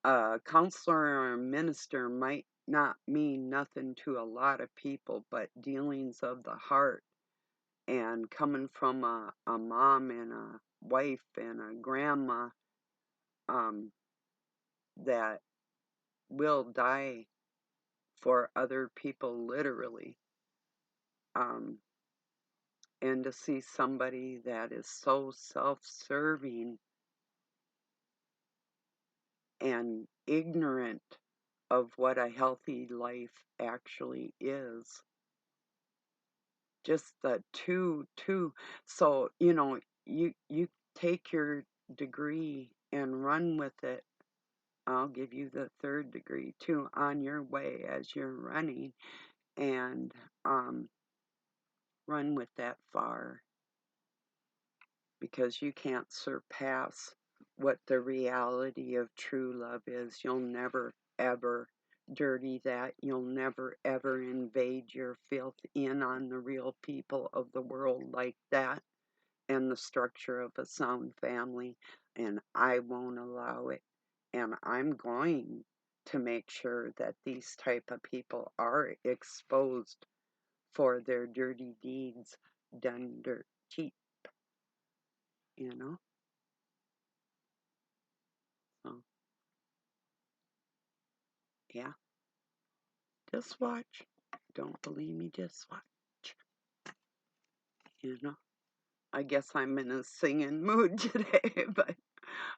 a counselor or a minister might not mean nothing to a lot of people, but dealings of the heart and coming from a mom and a wife and a grandma um, that will die for other people literally, um, and to see somebody that is so self-serving and ignorant of what a healthy life actually is. Just the two. So you take your degree and run with it. I'll give you the third degree too on your way as you're running, and run with that far, because you can't surpass what the reality of true love is. You'll never, ever dirty that. You'll never, ever invade your filth in on the real people of the world like that and the structure of a sound family. And I won't allow it. And I'm going to make sure that these type of people are exposed for their dirty deeds done dirt cheap, you know? So, yeah, just watch. Don't believe me, just watch, you know? I guess I'm in a singing mood today, but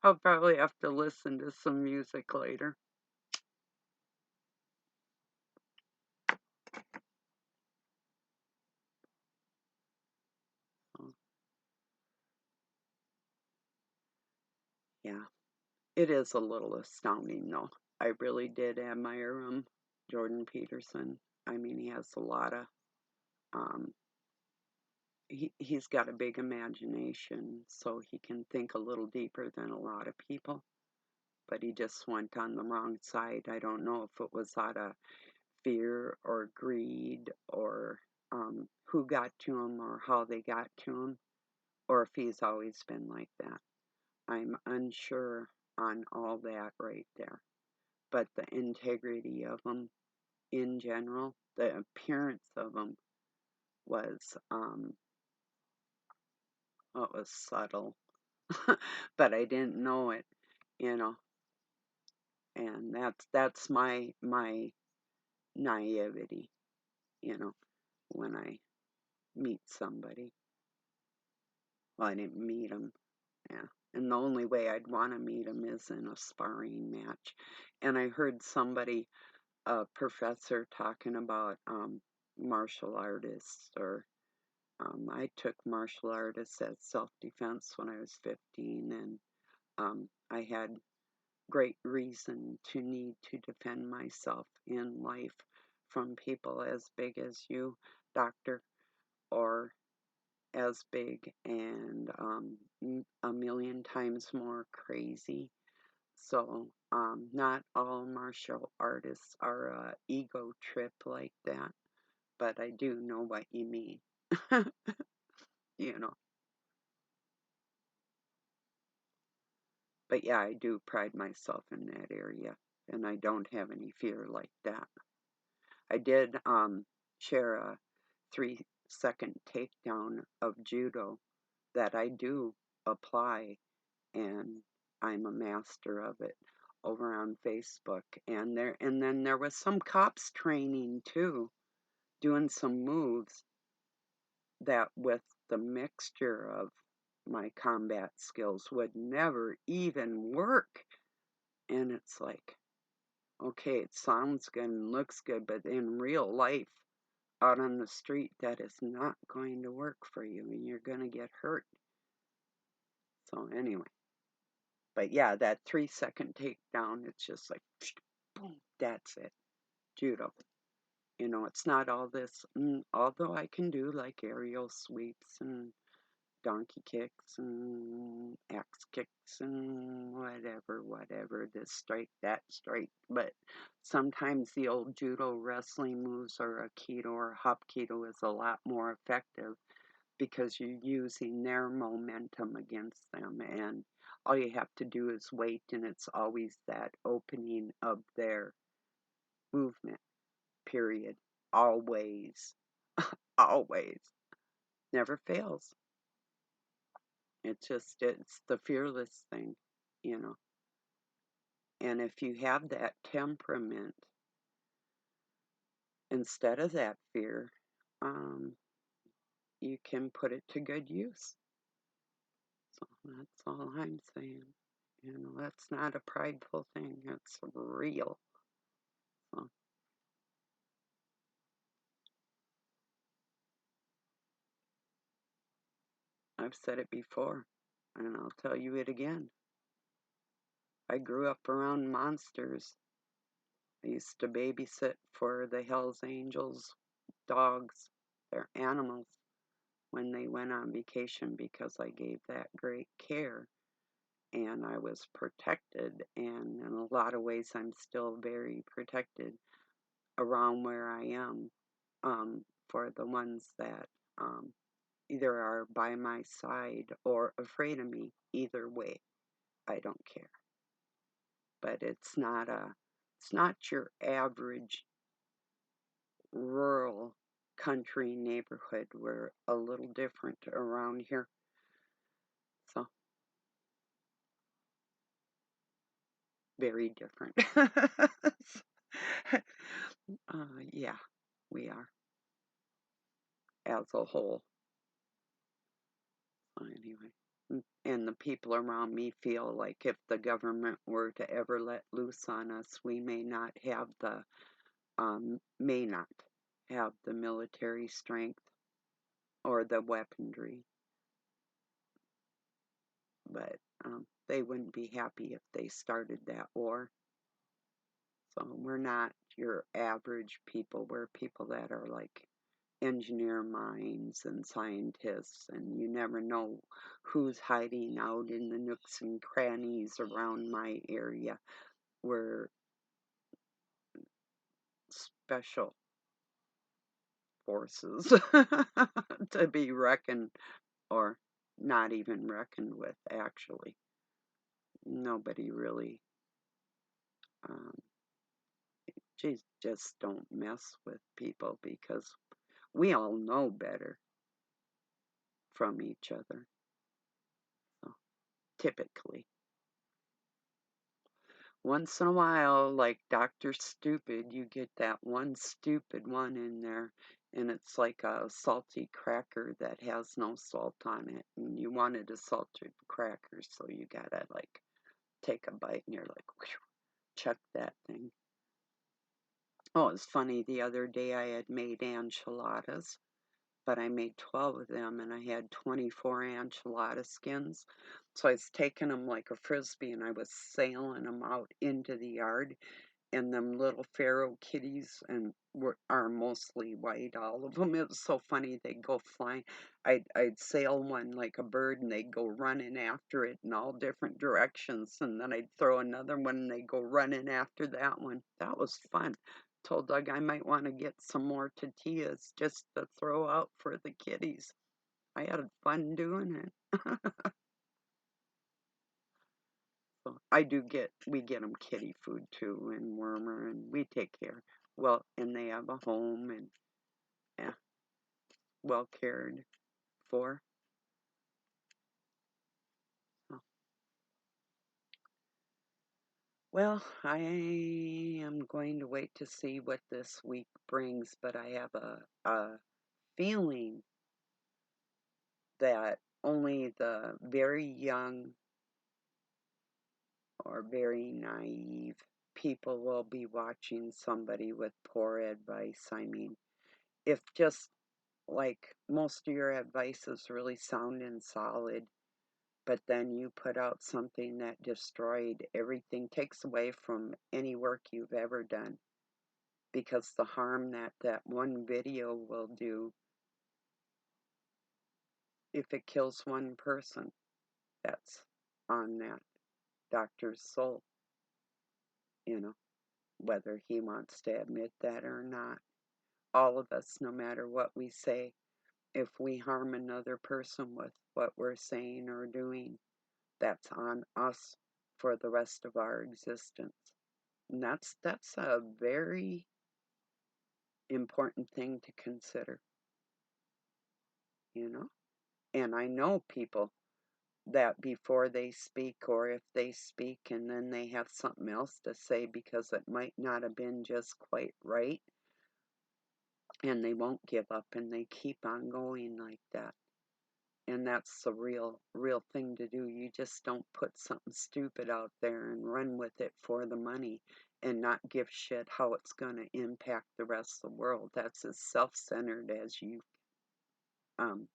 I'll probably have to listen to some music later. So, yeah, it is a little astounding, though. I really did admire him, Jordan Peterson. I mean, he has a lot of, um, he's got a big imagination, so he can think a little deeper than a lot of people. But he just went on the wrong side. I don't know if it was out of fear or greed or who got to him or how they got to him, or if he's always been like that. I'm unsure on all that right there. But the integrity of him in general, the appearance of him was, well, it was subtle, but I didn't know it, you know. And that's my naivety, you know, when I meet somebody. Well, I didn't meet him, yeah. And the only way I'd want to meet him is in a sparring match. And I heard somebody, a professor, talking about martial artists, or I took martial artists as self-defense when I was 15, and I had great reason to need to defend myself in life from people as big as you, doctor, or as big and a million times more crazy. So, not all martial artists are a ego trip like that, but I do know what you mean. You know, but yeah, I do pride myself in that area, and I don't have any fear like that. I did share a 3-second takedown of judo that I do apply, and I'm a master of it over on Facebook. And then there was some cops training too, doing some moves that with the mixture of my combat skills would never even work. And it's like, okay, it sounds good and looks good, but in real life, out on the street, that is not going to work for you and you're going to get hurt. So, anyway, but yeah, that 3-second takedown, it's just like, boom, that's it. Judo. You know, it's not all this, although I can do like aerial sweeps and donkey kicks and axe kicks and whatever, this strike, that strike. But sometimes the old judo wrestling moves or aikido or hapkido is a lot more effective because you're using their momentum against them. And all you have to do is wait, and it's always that opening of their movement, period. Always. Always. Never fails. It's the fearless thing, you know. And if you have that temperament instead of that fear, um, you can put it to good use. So that's all I'm saying. You know, that's not a prideful thing. It's real. So I've said it before, and I'll tell you it again. I grew up around monsters. I used to babysit for the Hells Angels dogs, their animals, when they went on vacation because I gave that great care. and I was protected, and in a lot of ways I'm still very protected around where I am, for the ones that either are by my side or afraid of me. Either way, I don't care. But it's not your average rural country neighborhood. We're a little different around here. So, very different. Yeah, we are as a whole. Anyway, and the people around me feel like if the government were to ever let loose on us, we may not have the military strength or the weaponry, but they wouldn't be happy if they started that war. So we're not your average people. We're people that are like engineer minds and scientists, and you never know who's hiding out in the nooks and crannies around my area. We're special forces to be reckoned or not even reckoned with, actually. Nobody really, um, just don't mess with people because we all know better from each other, so, typically. Once in a while, like Dr. Stupid, you get that one stupid one in there, and it's like a salty cracker that has no salt on it, and you wanted a salted cracker, so you gotta like take a bite, and you're like, whew, chuck that thing. Oh, it's funny, the other day I had made enchiladas, but I made 12 of them, and I had 24 enchilada skins. So I was taking them like a frisbee, and I was sailing them out into the yard, and them little pharaoh kitties are mostly white, all of them. It was so funny. They'd go flying. I'd sail one like a bird, and they'd go running after it in all different directions, and then I'd throw another one, and they'd go running after that one. That was fun. Told Doug I might want to get some more tortillas just to throw out for the kitties. I had fun doing it. So we get them kitty food too, and wormer, and we take care. Well, and they have a home, and yeah, well cared for. So, well, I am going to wait to see what this week brings, but I have a feeling that only the very young or very naive people will be watching somebody with poor advice. I mean, if just like most of your advice is really sound and solid, but then you put out something that destroyed everything, takes away from any work you've ever done, because the harm that that one video will do, if it kills one person, that's on that doctor's soul, you know, whether he wants to admit that or not. All of us, no matter what we say, if we harm another person with what we're saying or doing, that's on us for the rest of our existence. And that's a very important thing to consider, you know? And I know people that before they speak, or if they speak and then they have something else to say because it might not have been just quite right, and they won't give up and they keep on going like that. And that's the real thing to do. You just don't put something stupid out there and run with it for the money and not give shit how it's going to impact the rest of the world. That's as self-centered as you um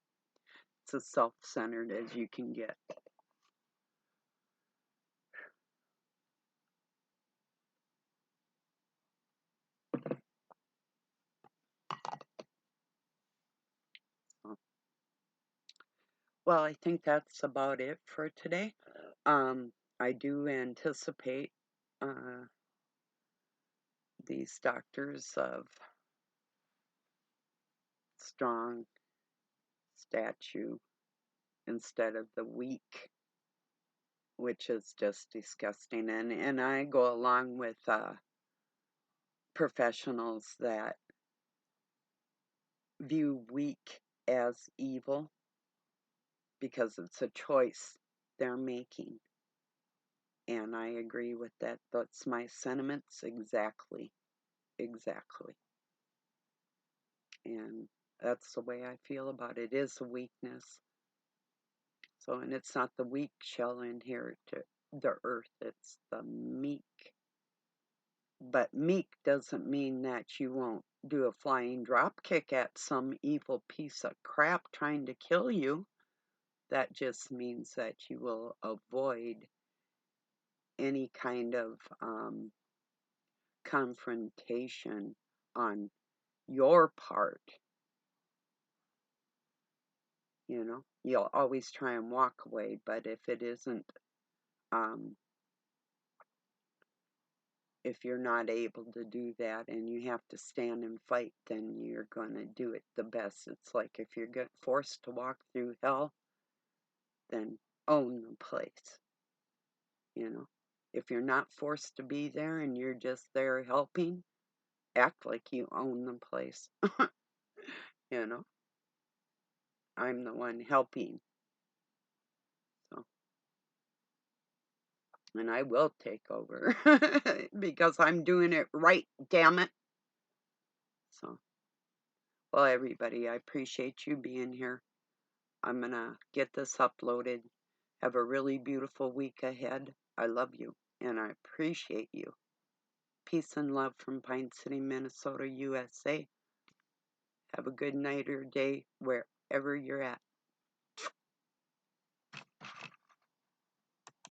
it's as self-centered as you can get. So, well, I think that's about it for today. I do anticipate these doctors of strong statue instead of the weak, which is just disgusting. And I go along with professionals that view weak as evil because it's a choice they're making. And I agree with that. That's my sentiments exactly. Exactly. And that's the way I feel about it. It is a weakness. So, and it's not the weak shall inherit the earth, it's the meek. But meek doesn't mean that you won't do a flying drop kick at some evil piece of crap trying to kill you. That just means that you will avoid any kind of confrontation on your part. You know, you'll always try and walk away, but if it isn't, um, if you're not able to do that and you have to stand and fight, then you're going to do it the best. It's like if you're forced to walk through hell, then own the place. You know, if you're not forced to be there and you're just there helping, act like you own the place. You know, I'm the one helping. So, and I will take over because I'm doing it right, damn it. So, well, everybody, I appreciate you being here. I'm going to get this uploaded. Have a really beautiful week ahead. I love you and I appreciate you. Peace and love from Pine City, Minnesota, USA. Have a good night or day wherever you're at.